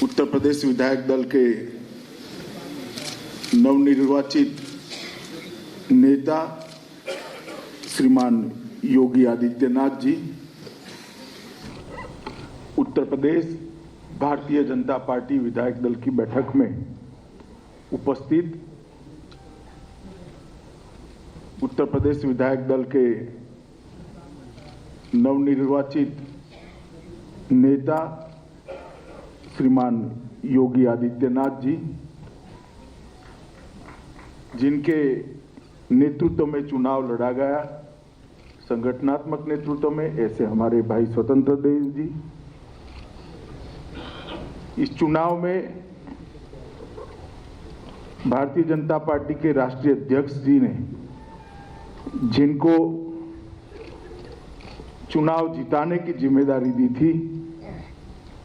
उत्तर प्रदेश विधायक दल के नवनिर्वाचित नेता श्रीमान योगी आदित्यनाथ जी, उत्तर प्रदेश भारतीय जनता पार्टी विधायक दल की बैठक में उपस्थित उत्तर प्रदेश विधायक दल के नवनिर्वाचित नेता श्रीमान योगी आदित्यनाथ जी, जिनके नेतृत्व में चुनाव लड़ा गया, संगठनात्मक नेतृत्व में, ऐसे हमारे भाई स्वतंत्र देव जी। इस चुनाव में भारतीय जनता पार्टी के राष्ट्रीय अध्यक्ष जी ने जिनको चुनाव जिताने की जिम्मेदारी दी थी,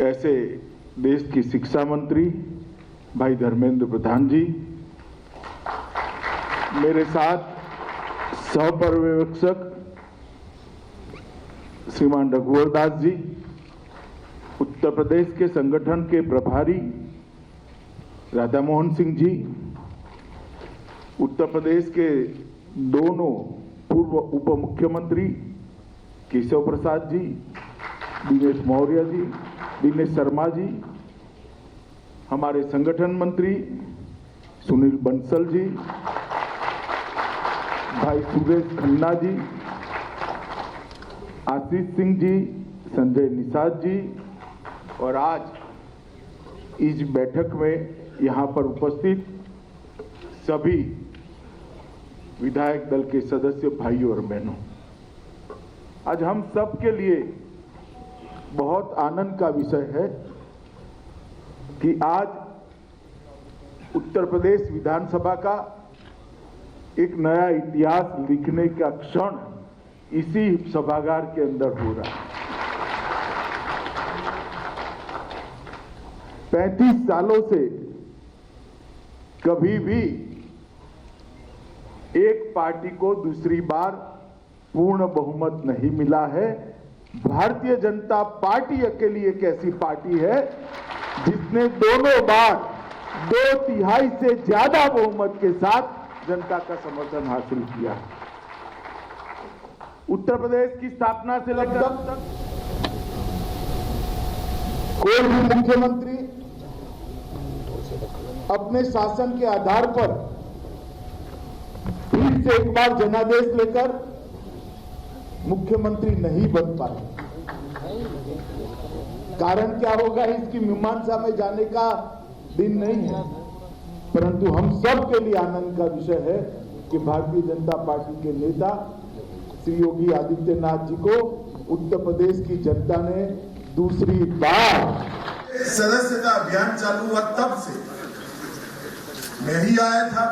ऐसे देश की शिक्षा मंत्री भाई धर्मेंद्र प्रधान जी, मेरे साथ सहपर्यवेक्षक श्रीमान रघुवर दास जी, उत्तर प्रदेश के संगठन के प्रभारी राधा मोहन सिंह जी, उत्तर प्रदेश के दोनों पूर्व उप मुख्यमंत्री केशव प्रसाद जी, दिनेश मौर्य जी, दिनेश शर्मा जी, हमारे संगठन मंत्री सुनील बंसल जी, भाई सुरेश खन्ना जी, आशीष सिंह जी, संजय निषाद जी, और आज इस बैठक में यहाँ पर उपस्थित सभी विधायक दल के सदस्य भाइयों और बहनों, आज हम सब के लिए बहुत आनंद का विषय है कि आज उत्तर प्रदेश विधानसभा का एक नया इतिहास लिखने का क्षण इसी सभागार के अंदर हो रहा है। 35 सालों से कभी भी एक पार्टी को दूसरी बार पूर्ण बहुमत नहीं मिला है। भारतीय जनता पार्टी अकेली एक ऐसी पार्टी है जिसने दोनों बार 2/3 से ज्यादा बहुमत के साथ जनता का समर्थन हासिल किया। उत्तर प्रदेश की स्थापना से लगभग कोई भी मुख्यमंत्री अपने शासन के आधार पर फिर से एक बार जनादेश लेकर मुख्यमंत्री नहीं बन पाए। कारण क्या होगा, इसकी मीमांसा में जाने का दिन नहीं है, परंतु हम सब के लिए आनंद का विषय है कि भारतीय जनता पार्टी के नेता श्री योगी आदित्यनाथ जी को उत्तर प्रदेश की जनता ने दूसरी बार सदस्यता अभियान चालू हुआ तब से मैं ही आया था।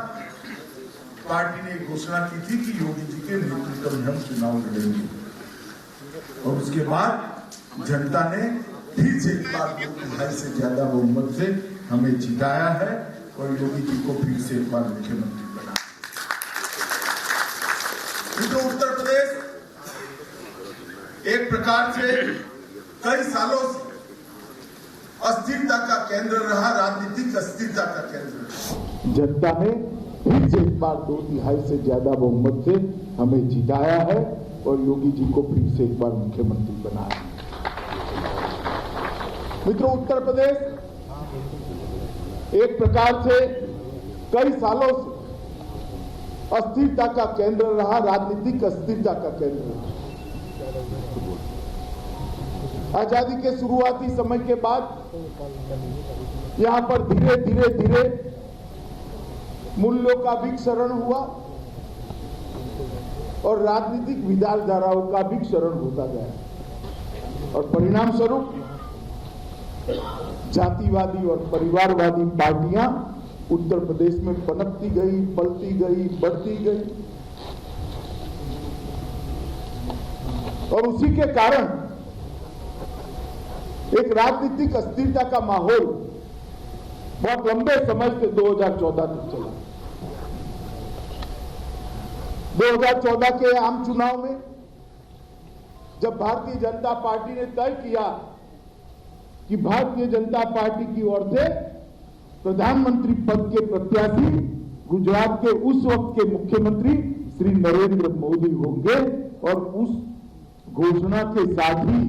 पार्टी ने घोषणा की थी कि योगी जी के नेतृत्व में हम चुनाव लड़ेंगे, और उसके बाद जनता ने फिर से एक बार 2/3 से ज्यादा बहुमत से हमें जिताया है और योगी जी को फिर से एक बार मुख्यमंत्री बना। तो उत्तर प्रदेश एक प्रकार से कई सालों से अस्थिरता का केंद्र रहा, राजनीतिक अस्थिरता का केंद्र। जनता ने फिर से एक बार 2/3 से ज्यादा बहुमत से हमें जिताया है और योगी जी को फिर से एक बार मुख्यमंत्री बनाया। मित्रों, उत्तर प्रदेश एक प्रकार से कई सालों से अस्थिरता का केंद्र रहा, राजनीतिक अस्थिरता का केंद्र रहा। आजादी के शुरुआती समय के बाद यहां पर धीरे धीरे मूल्यों का भी क्षरण हुआ और राजनीतिक विचारधाराओं का भी क्षरण होता गया, और परिणाम स्वरूप जातिवादी और परिवारवादी पार्टियां उत्तर प्रदेश में पनपती गई, पलती गई, बढ़ती गई, और उसी के कारण एक राजनीतिक अस्थिरता का माहौल बहुत लंबे समय से 2014 तक चला। 2014 के आम चुनाव में जब भारतीय जनता पार्टी ने तय किया कि भारतीय जनता पार्टी की ओर से प्रधानमंत्री पद के प्रत्याशी गुजरात के उस वक्त के मुख्यमंत्री श्री नरेंद्र मोदी होंगे और उस घोषणा के साथ ही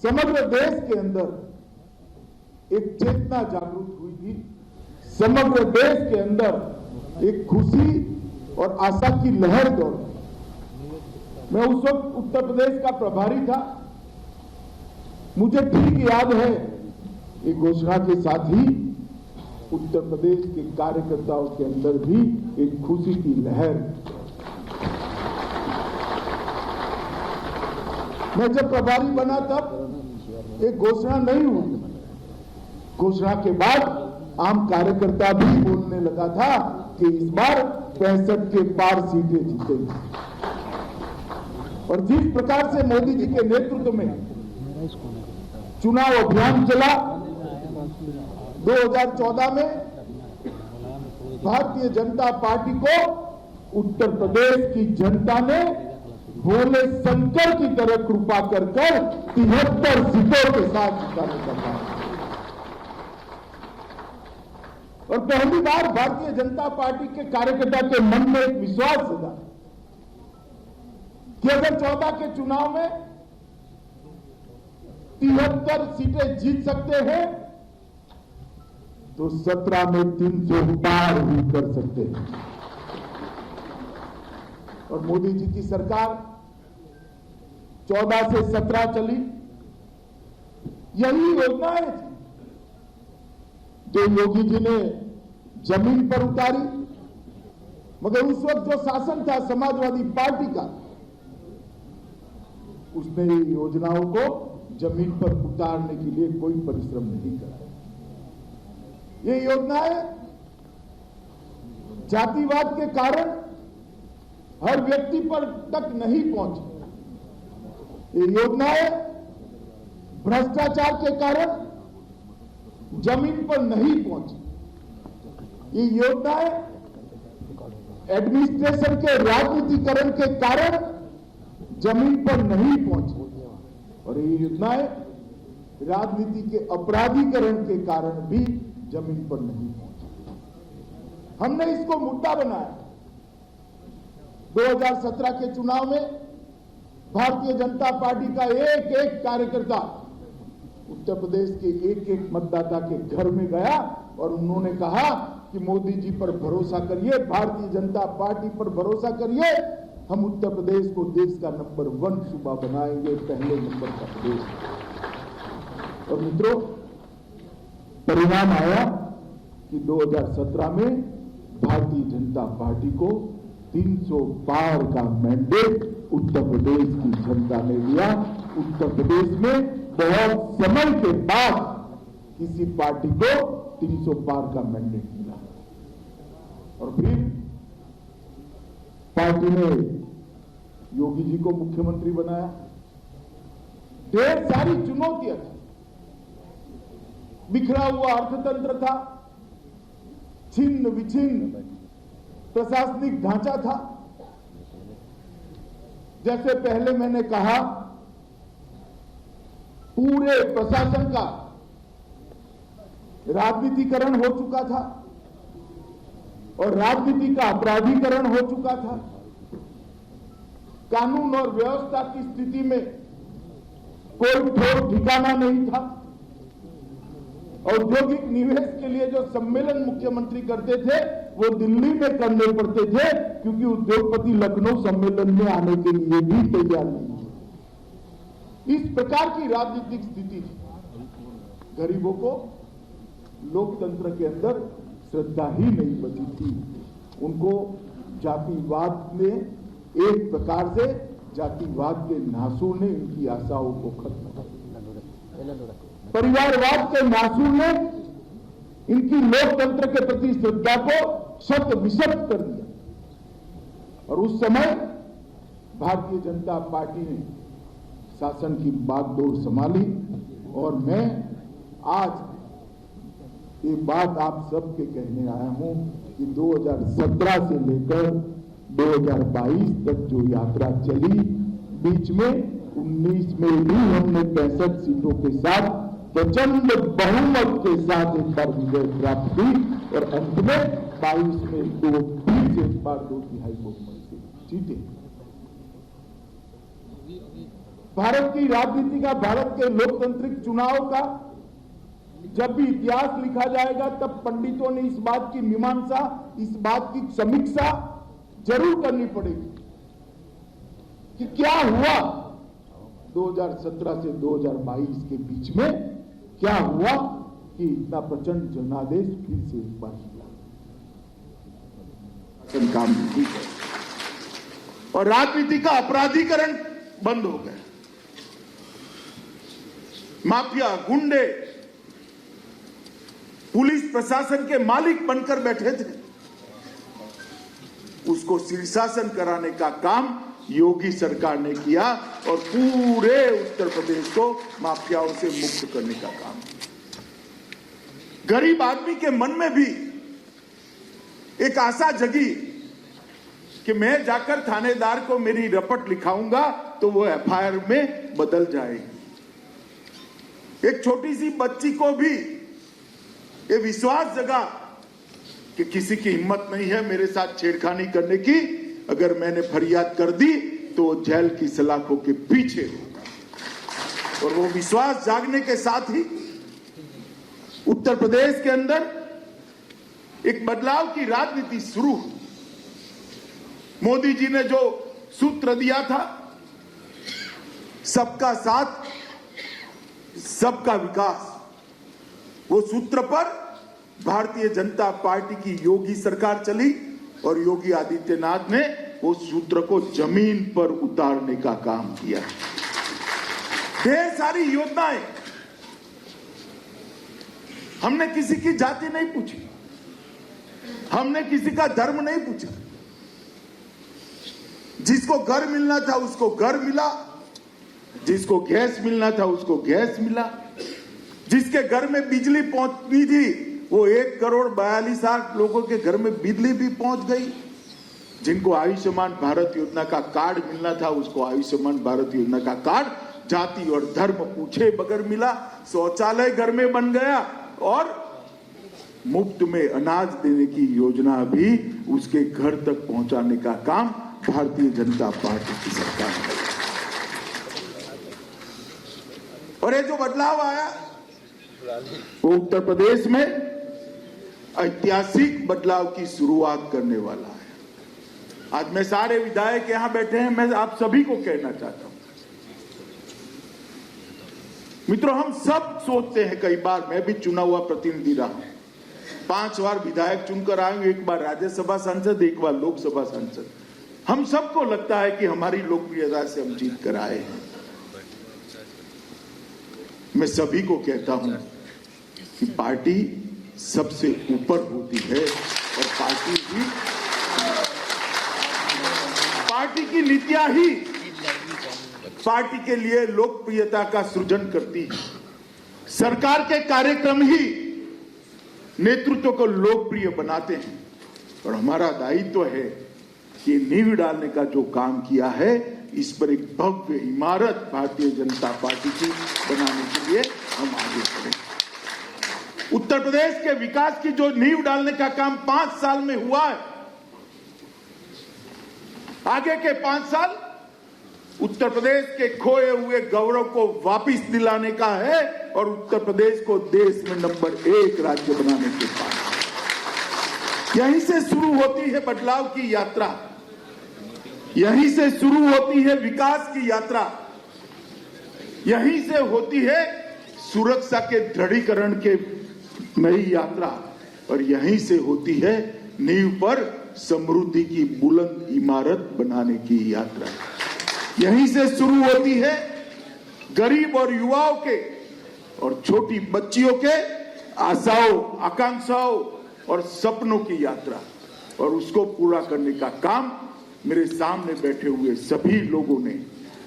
समग्र देश के अंदर एक चेतना जागृत हुई थी। समग्र देश के अंदर एक खुशी और आशा की लहर दौड़ी। मैं उस वक्त उत्तर प्रदेश का प्रभारी था। मुझे ठीक याद है, एक घोषणा के साथ ही उत्तर प्रदेश के कार्यकर्ताओं के अंदर भी एक खुशी की लहर। मैं जब प्रभारी बना तब एक घोषणा नहीं हुई। घोषणा के बाद आम कार्यकर्ता भी बोलने लगा था कि इस बार 65 के पार सीटें जीतेंगी। और जिस प्रकार से मोदी जी के नेतृत्व में चुनाव अभियान चला, 2014 में भारतीय जनता पार्टी को उत्तर प्रदेश की जनता ने भोले शंकर की तरह कृपा कर 73 सीटों के साथ जिताने का काम। और पहली बार भारतीय जनता पार्टी के कार्यकर्ता के मन में एक विश्वास जगा कि अगर 14 के चुनाव में 73 सीटें जीत सकते हैं तो 17 में 300 पार भी कर सकते हैं। और मोदी जी की सरकार 14 से 17 चली। यही योजनाएं थी जो योगी जी ने जमीन पर उतारी। मगर उस वक्त जो शासन था समाजवादी पार्टी का, उसने योजनाओं को जमीन पर उतारने के लिए कोई परिश्रम नहीं करा। ये योजनाएं जातिवाद के कारण हर व्यक्ति पर तक नहीं पहुंची। ये योजनाएं भ्रष्टाचार के कारण जमीन पर नहीं पहुंची। ये योजनाएं एडमिनिस्ट्रेशन के राजनीतिकरण के कारण जमीन पर नहीं पहुंची। और ये योजनाएं राजनीति के अपराधीकरण के कारण भी जमीन पर नहीं पहुंची। हमने इसको मुद्दा बनाया। 2017 के चुनाव में भारतीय जनता पार्टी का एक एक कार्यकर्ता उत्तर प्रदेश के एक एक मतदाता के घर में गया और उन्होंने कहा कि मोदी जी पर भरोसा करिए, भारतीय जनता पार्टी पर भरोसा करिए, हम उत्तर प्रदेश को देश का नंबर 1 सूबा बनाएंगे, पहले नंबर का प्रदेश। और मित्रों, परिणाम आया कि 2017 में भारतीय जनता पार्टी को 300 पार का मैंडेट उत्तर प्रदेश की जनता ने लिया। उत्तर प्रदेश में बहुत समय के बाद किसी पार्टी को 300 पार का मैंडेट मिला। और फिर पार्टी ने योगी जी को मुख्यमंत्री बनाया। ढेर सारी चुनौतियां थी। बिखरा हुआ अर्थतंत्र था, छिन्न विछिन्न प्रशासनिक ढांचा था। जैसे पहले मैंने कहा, पूरे प्रशासन का राजनीतिकरण हो चुका था और राजनीति का अपराधीकरण हो चुका था। कानून और व्यवस्था की स्थिति में कोई ठोस ठिकाना नहीं था। औद्योगिक निवेश के लिए जो सम्मेलन मुख्यमंत्री करते थे वो दिल्ली में करने पड़ते थे, क्योंकि उद्योगपति लखनऊ सम्मेलन में आने के लिए भी तैयार नहीं थे। इस प्रकार की राजनीतिक स्थिति थी। गरीबों को लोकतंत्र के अंदर श्रद्धा ही नहीं बची थी। उनको जातिवाद ने एक प्रकार से, जातिवाद के नासूर ने इनकी आशाओं को खत्म कर दिया। परिवारवाद के नासूर ने इनकी लोकतंत्र के प्रति श्रद्धा को शत विशत कर दिया। और उस समय भारतीय जनता पार्टी ने शासन की बागडोर संभाली। और मैं आज ये बात आप सबके कहने आया हूं कि 2017 से लेकर 2022 तक जो यात्रा चली, बीच में 19 में भी हमने 65 सीटों के साथ प्रचंड बहुमत के साथ एक बार विजय प्राप्त हुई और अंत में 22 में दो फिर से एक बार 2/3 बहुमत से जीते। भारत की राजनीति का, भारत के लोकतांत्रिक चुनाव का जब भी इतिहास लिखा जाएगा तब पंडितों ने इस बात की मीमांसा, इस बात की समीक्षा जरूर करनी पड़ेगी कि क्या हुआ 2017 से 2022 के बीच में, क्या हुआ कि इतना प्रचंड जनादेश फिर से एक बार हुआ। काम नहीं है और राजनीति का अपराधीकरण बंद हो गया। माफिया, गुंडे पुलिस प्रशासन के मालिक बनकर बैठे थे, उसको शीर्षासन कराने का काम योगी सरकार ने किया और पूरे उत्तर प्रदेश को माफियाओं से मुक्त करने का काम। गरीब आदमी के मन में भी एक आशा जगी कि मैं जाकर थानेदार को मेरी रपट लिखाऊंगा तो वो एफआईआर में बदल जाएगी। एक छोटी सी बच्ची को भी ये विश्वास जगा कि किसी की हिम्मत नहीं है मेरे साथ छेड़खानी करने की, अगर मैंने फरियाद कर दी तो वो जेल की सलाखों के पीछे होगा। और वो विश्वास जागने के साथ ही उत्तर प्रदेश के अंदर एक बदलाव की राजनीति शुरू हुई। मोदी जी ने जो सूत्र दिया था, सबका साथ सबका विकास, वो सूत्र पर भारतीय जनता पार्टी की योगी सरकार चली और योगी आदित्यनाथ ने उस सूत्र को जमीन पर उतारने का काम किया। ढेर सारी योजनाएं, हमने किसी की जाति नहीं पूछी, हमने किसी का धर्म नहीं पूछा। जिसको घर मिलना था उसको घर मिला, जिसको गैस मिलना था उसको गैस मिला, जिसके घर में बिजली पहुंचनी थी वो 1,42,00,000 लोगों के घर में बिजली भी पहुंच गई। जिनको आयुष्मान भारत योजना का कार्ड मिलना था उसको आयुष्मान भारत योजना का कार्ड जाति और धर्म पूछे बगैर मिला। शौचालय घर में बन गया और मुफ्त में अनाज देने की योजना भी उसके घर तक पहुंचाने का काम भारतीय जनता पार्टी की सरकार ने। और ये जो बदलाव आया वो उत्तर प्रदेश में ऐतिहासिक बदलाव की शुरुआत करने वाला है। आज मैं सारे विधायक यहां बैठे हैं, मैं आप सभी को कहना चाहता हूं मित्रों, हम सब सोचते हैं, कई बार मैं भी चुना हुआ प्रतिनिधि रहा हूं, 5 बार विधायक चुनकर आए हूं, 1 बार राज्यसभा सांसद, 1 बार लोकसभा सांसद। हम सबको लगता है कि हमारी लोकप्रियता से हम जीत कर आए हैं। मैं सभी को कहता हूं कि पार्टी सबसे ऊपर होती है और पार्टी की नीतियां ही पार्टी के लिए लोकप्रियता का सृजन करती है। सरकार के कार्यक्रम ही नेतृत्व को लोकप्रिय बनाते हैं और हमारा दायित्व है कि नींव डालने का जो काम किया है, इस पर एक भव्य इमारत भारतीय जनता पार्टी की बनाने के लिए हम आगे बढ़ें। उत्तर प्रदेश के विकास की जो नींव डालने का काम 5 साल में हुआ है, आगे के 5 साल उत्तर प्रदेश के खोए हुए गौरव को वापस दिलाने का है और उत्तर प्रदेश को देश में नंबर 1 राज्य बनाने के बाद। यहीं से शुरू होती है बदलाव की यात्रा, यहीं से शुरू होती है विकास की यात्रा, यहीं से होती है सुरक्षा के दृढ़ीकरण के नई यात्रा और यहीं से होती है नींव पर समृद्धि की बुलंद इमारत बनाने की यात्रा। यहीं से शुरू होती है गरीब और युवाओं के और छोटी बच्चियों के आशाओं, आकांक्षाओं और सपनों की यात्रा और उसको पूरा करने का काम मेरे सामने बैठे हुए सभी लोगों ने,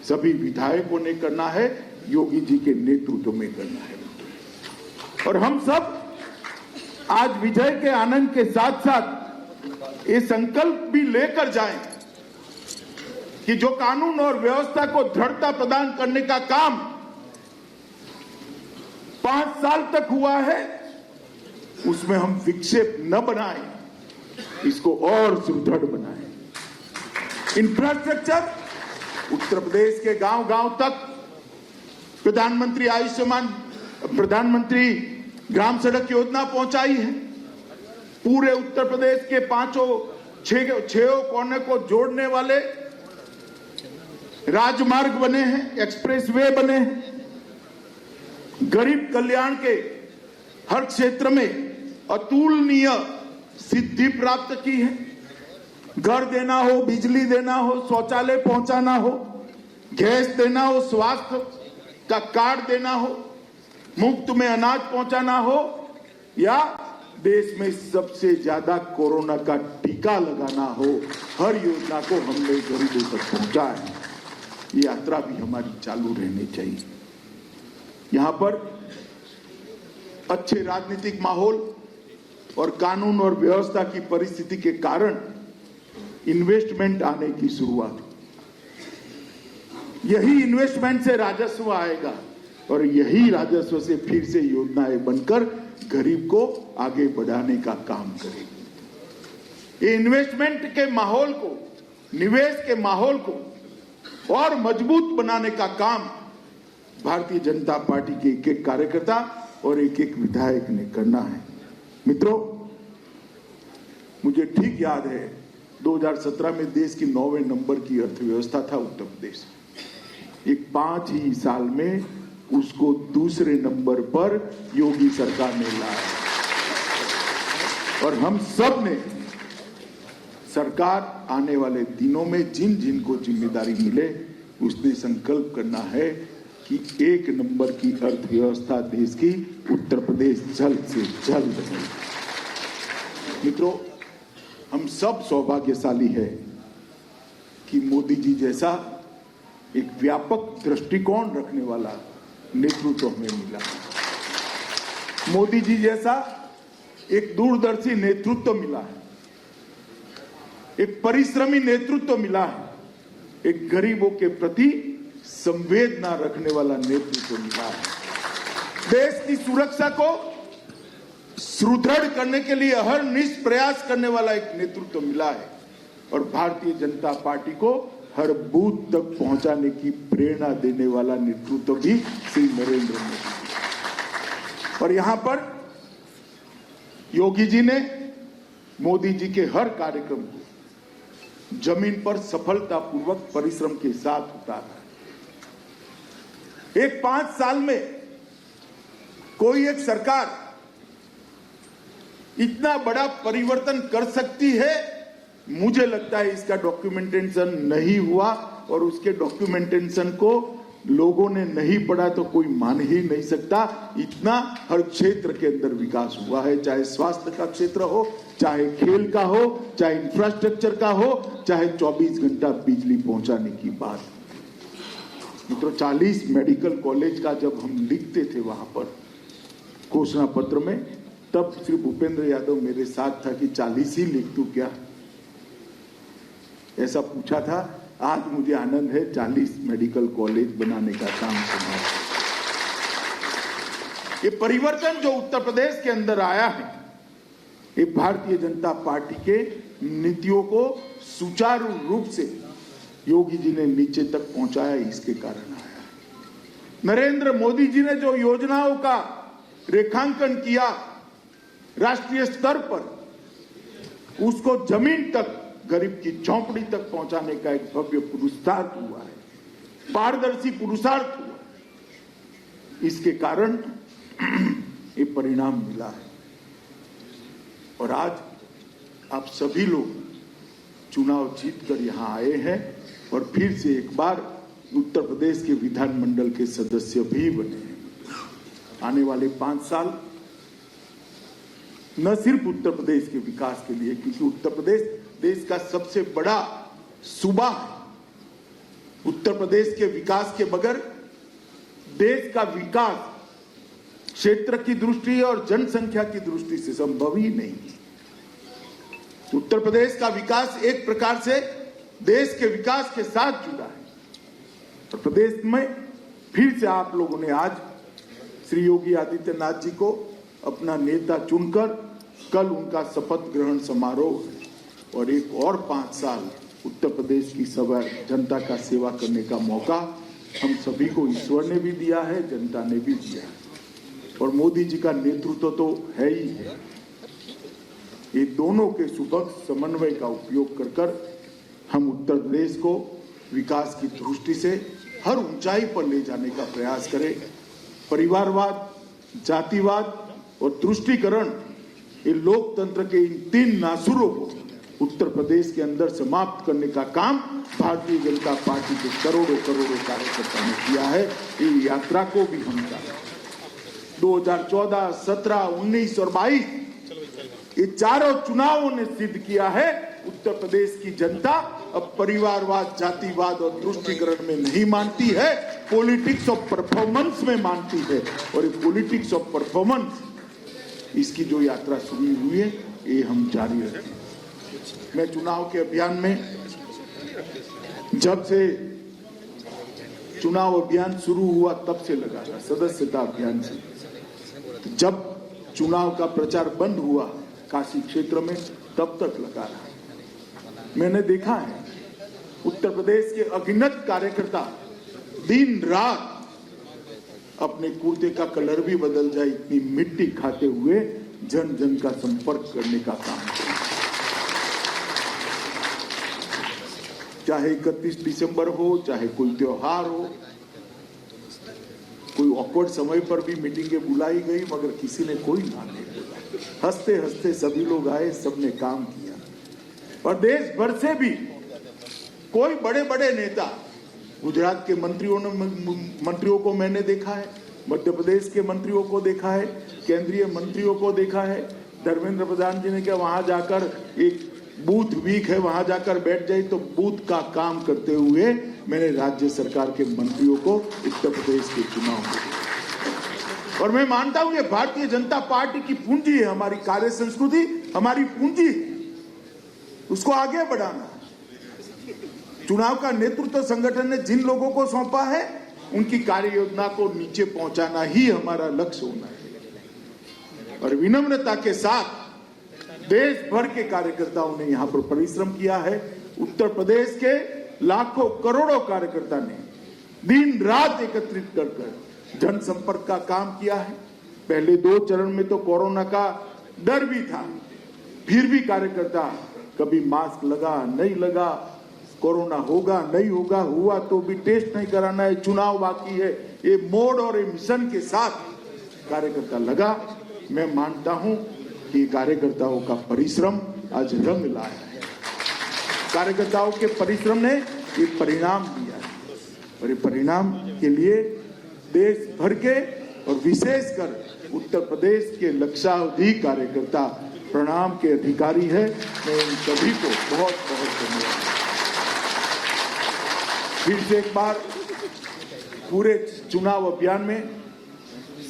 सभी विधायकों ने करना है, योगी जी के नेतृत्व में करना है। और हम सब आज विजय के आनंद के साथ साथ ये संकल्प भी लेकर जाएं कि जो कानून और व्यवस्था को दृढ़ता प्रदान करने का काम 5 साल तक हुआ है उसमें हम विक्षेप न बनाएं, इसको और सुदृढ़ बनाएं। इंफ्रास्ट्रक्चर उत्तर प्रदेश के गांव-गांव तक प्रधानमंत्री ग्राम सड़क योजना पहुंचाई है। पूरे उत्तर प्रदेश के 6 कोने को जोड़ने वाले राजमार्ग बने हैं, एक्सप्रेसवे बने हैं। गरीब कल्याण के हर क्षेत्र में अतुलनीय सिद्धि प्राप्त की है। घर देना हो, बिजली देना हो, शौचालय पहुंचाना हो, गैस देना हो, स्वास्थ्य का कार्ड देना हो, मुफ्त में अनाज पहुंचाना हो, या देश में सबसे ज्यादा कोरोना का टीका लगाना हो, हर योजना को हमने गरीबों तक पहुंचा है। ये यात्रा भी हमारी चालू रहनी चाहिए। यहां पर अच्छे राजनीतिक माहौल और कानून और व्यवस्था की परिस्थिति के कारण इन्वेस्टमेंट आने की शुरुआत, यही इन्वेस्टमेंट से राजस्व आएगा और यही राजस्व से फिर से योजनाएं बनकर गरीब को आगे बढ़ाने का काम करेगी। ये इन्वेस्टमेंट के माहौल को, निवेश के माहौल को और मजबूत बनाने का काम भारतीय जनता पार्टी के एक-एक कार्यकर्ता और एक-एक विधायक ने करना है। मित्रों, मुझे ठीक याद है 2017 में देश की 9वें नंबर की अर्थव्यवस्था था उत्तर प्रदेश। एक 5 ही साल में उसको दूसरे नंबर पर योगी सरकार ने लाया और हम सब ने सरकार आने वाले दिनों में जिन जिन को जिम्मेदारी मिले उसने संकल्प करना है कि 1 नंबर की अर्थव्यवस्था देश की उत्तर प्रदेश जल्द से जल्द बने। मित्रों, हम सब सौभाग्यशाली है कि मोदी जी जैसा एक व्यापक दृष्टिकोण रखने वाला नेतृत्व हमें मिला। मोदी जी जैसा एक दूरदर्शी नेतृत्व मिला है, एक परिश्रमी नेतृत्व मिला है, एक गरीबों के प्रति संवेदना रखने वाला नेतृत्व मिला है। देश की सुरक्षा को सुदृढ़ करने के लिए हर निष्ठ प्रयास करने वाला एक नेतृत्व मिला है और भारतीय जनता पार्टी को हर बूथ तक पहुंचाने की प्रेरणा देने वाला नेतृत्व भी श्री नरेंद्र मोदी। और यहां पर योगी जी ने मोदी जी के हर कार्यक्रम को जमीन पर सफलतापूर्वक परिश्रम के साथ उतारा। एक 5 साल में कोई एक सरकार इतना बड़ा परिवर्तन कर सकती है, मुझे लगता है इसका डॉक्यूमेंटेशन नहीं हुआ और उसके डॉक्यूमेंटेशन को लोगों ने नहीं पढ़ा तो कोई मान ही नहीं सकता। इतना हर क्षेत्र के अंदर विकास हुआ है, चाहे स्वास्थ्य का क्षेत्र हो, चाहे खेल का हो, चाहे इंफ्रास्ट्रक्चर का हो, चाहे 24 घंटा बिजली पहुंचाने की बात। मित्रों, 40 मेडिकल कॉलेज का जब हम लिखते थे वहां पर घोषणा पत्र में, तब श्री भूपेंद्र यादव मेरे साथ था कि 40 ही लिख दूं क्या, ऐसा पूछा था। आज मुझे आनंद है 40 मेडिकल कॉलेज बनाने का काम संभाला। ये परिवर्तन जो उत्तर प्रदेश के अंदर आया है, ये भारतीय जनता पार्टी के नीतियों को सुचारू रूप से योगी जी ने नीचे तक पहुंचाया, इसके कारण आया। नरेंद्र मोदी जी ने जो योजनाओं का रेखांकन किया राष्ट्रीय स्तर पर, उसको जमीन तक, गरीब की झोंपड़ी तक पहुंचाने का एक भव्य पुरुषार्थ हुआ है, पारदर्शी पुरुषार्थ हुआ। इसके कारण ये परिणाम मिला है और आज आप सभी लोग चुनाव जीतकर यहां आए हैं और फिर से एक बार उत्तर प्रदेश के विधानमंडल के सदस्य भी बने हैं। आने वाले 5 साल न सिर्फ उत्तर प्रदेश के विकास के लिए, क्योंकि उत्तर प्रदेश देश का सबसे बड़ा सूबा है। उत्तर प्रदेश के विकास के बगैर देश का विकास क्षेत्र की दृष्टि और जनसंख्या की दृष्टि से संभव ही नहीं है। उत्तर प्रदेश का विकास एक प्रकार से देश के विकास के साथ जुड़ा है। और प्रदेश में फिर से आप लोगों ने आज श्री योगी आदित्यनाथ जी को अपना नेता चुनकर कल उनका शपथ ग्रहण समारोह और एक और 5 साल उत्तर प्रदेश की सब जनता का सेवा करने का मौका हम सभी को ईश्वर ने भी दिया है, जनता ने भी दिया है। और मोदी जी का नेतृत्व तो है ही है। ये दोनों के सुभग समन्वय का उपयोग कर हम उत्तर प्रदेश को विकास की दृष्टि से हर ऊंचाई पर ले जाने का प्रयास करें। परिवारवाद, जातिवाद और तुष्टीकरण, ये लोकतंत्र के इन 3 नासुरों को उत्तर प्रदेश के अंदर समाप्त करने का काम भारतीय जनता पार्टी के करोड़ों कार्यकर्ताओं ने किया है। ये यात्रा को भी हम करें। 2014, 17, 19 और 22 ये चारों चुनावों ने सिद्ध किया है उत्तर प्रदेश की जनता अब परिवारवाद, जातिवाद और तुष्टीकरण में नहीं मानती है, पॉलिटिक्स ऑफ परफॉर्मेंस में मानती है। और ये पॉलिटिक्स ऑफ परफॉर्मेंस, इसकी जो यात्रा शुरू हुई है ये हम जारी रखें। मैं चुनाव के अभियान में, जब से चुनाव अभियान शुरू हुआ तब से लगा था, सदस्यता अभियान से। जब चुनाव का प्रचार बंद हुआ काशी क्षेत्र में तब तक लगा रहा। मैंने देखा है उत्तर प्रदेश के अगिनत कार्यकर्ता दिन रात अपने कुर्ते का कलर भी बदल जाए इतनी मिट्टी खाते हुए जन जन का संपर्क करने का काम किया। चाहे 31 दिसंबर हो, चाहे कोई त्योहार हो, कोई ऑकवर्ड समय पर भी मीटिंगें बुलाई गई मगर किसी ने कोई ना नहीं बोला। हंसते हंसते सभी लोग आए, सबने काम किया। और देश भर से भी कोई बड़े बड़े नेता, गुजरात के मंत्रियों को मैंने देखा है, मध्य प्रदेश के मंत्रियों को देखा है, केंद्रीय मंत्रियों को देखा है। धर्मेंद्र प्रधान जी ने क्या वहां जाकर एक बूथ वीक है, वहां जाकर बैठ जाए तो बूथ का काम करते हुए मैंने राज्य सरकार के मंत्रियों को उत्तर प्रदेश के चुनाव में देखा। और मैं मानता हूं ये भारतीय जनता पार्टी की पूंजी है, हमारी कार्य संस्कृति हमारी पूंजी है, उसको आगे बढ़ाना। चुनाव का नेतृत्व संगठन ने जिन लोगों को सौंपा है उनकी कार्य योजना को नीचे पहुंचाना ही हमारा लक्ष्य होना है। और विनम्रता के साथ देश भर के कार्यकर्ताओं ने यहां पर परिश्रम किया है। उत्तर प्रदेश के लाखों करोड़ों कार्यकर्ता ने दिन रात एकत्रित कर जनसंपर्क का काम किया है। पहले 2 चरण में तो कोरोना का डर भी था, फिर भी कार्यकर्ता कभी मास्क लगा नहीं लगा, कोरोना होगा नहीं होगा, हुआ तो भी टेस्ट नहीं कराना है, चुनाव बाकी है, ये मोड और ये मिशन के साथ कार्यकर्ता लगा। मैं मानता हूं कि कार्यकर्ताओं का परिश्रम आज रंग लाया है। कार्यकर्ताओं के परिश्रम ने ये परिणाम दिया है और ये परिणाम के लिए देश भर के और विशेषकर उत्तर प्रदेश के लक्षावधि कार्यकर्ता प्रणाम के अधिकारी है। मैं उन सभी को बहुत बहुत धन्यवाद। फिर से एक बार पूरे चुनाव अभियान में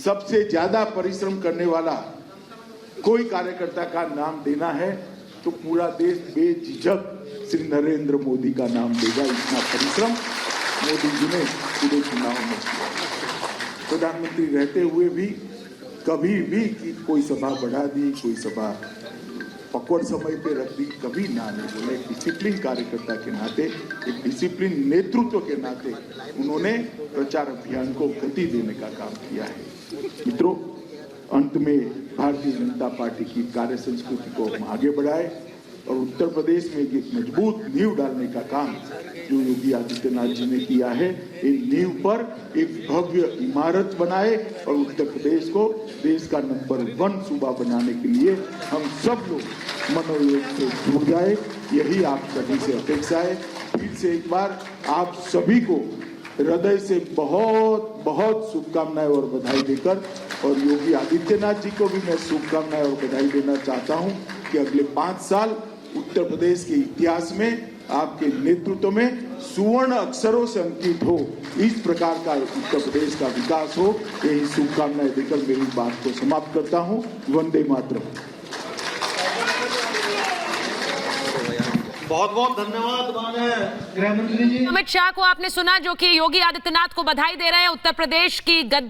सबसे ज्यादा परिश्रम करने वाला कोई कार्यकर्ता का नाम देना है तो पूरा देश बेझिझक श्री नरेंद्र मोदी का नाम देगा। इतना परिश्रम मोदी जी ने पूरे चुनाव में किया। प्रधानमंत्री रहते हुए भी कभी भी कोई सभा बढ़ा दी, कोई सभा पकड़ समय पे रख दी, कभी ना नहीं बोले। एक डिसिप्लिन कार्यकर्ता के नाते, एक डिसिप्लिन नेतृत्व के नाते उन्होंने प्रचार अभियान को गति देने का काम किया है। मित्रों, अंत में भारतीय जनता पार्टी की कार्य संस्कृति को हम आगे बढ़ाए और उत्तर प्रदेश में एक मजबूत नींव डालने का काम जो योगी आदित्यनाथ जी ने किया है, इन नींव पर एक भव्य इमारत बनाए और उत्तर प्रदेश को देश का नंबर 1 सूबा बनाने के लिए हम सब लोग मनोयोग से जुड़ जाए, यही आप सभी से अपेक्षा है। फिर से एक बार आप सभी को हृदय से बहुत बहुत शुभकामनाएं और बधाई देकर, और योगी आदित्यनाथ जी को भी मैं शुभकामनाएं और बधाई देना चाहता हूं कि अगले 5 साल उत्तर प्रदेश के इतिहास में आपके नेतृत्व में सुवर्ण अक्षरों से अंकित हो, इस प्रकार का उत्तर प्रदेश का विकास हो, यही शुभकामनाएं देकर मेरी बात को समाप्त करता हूं। वंदे मातरम। बहुत बहुत धन्यवाद माननीय गृह मंत्री जी। अमित शाह को आपने सुना जो कि योगी आदित्यनाथ को बधाई दे रहे हैं उत्तर प्रदेश की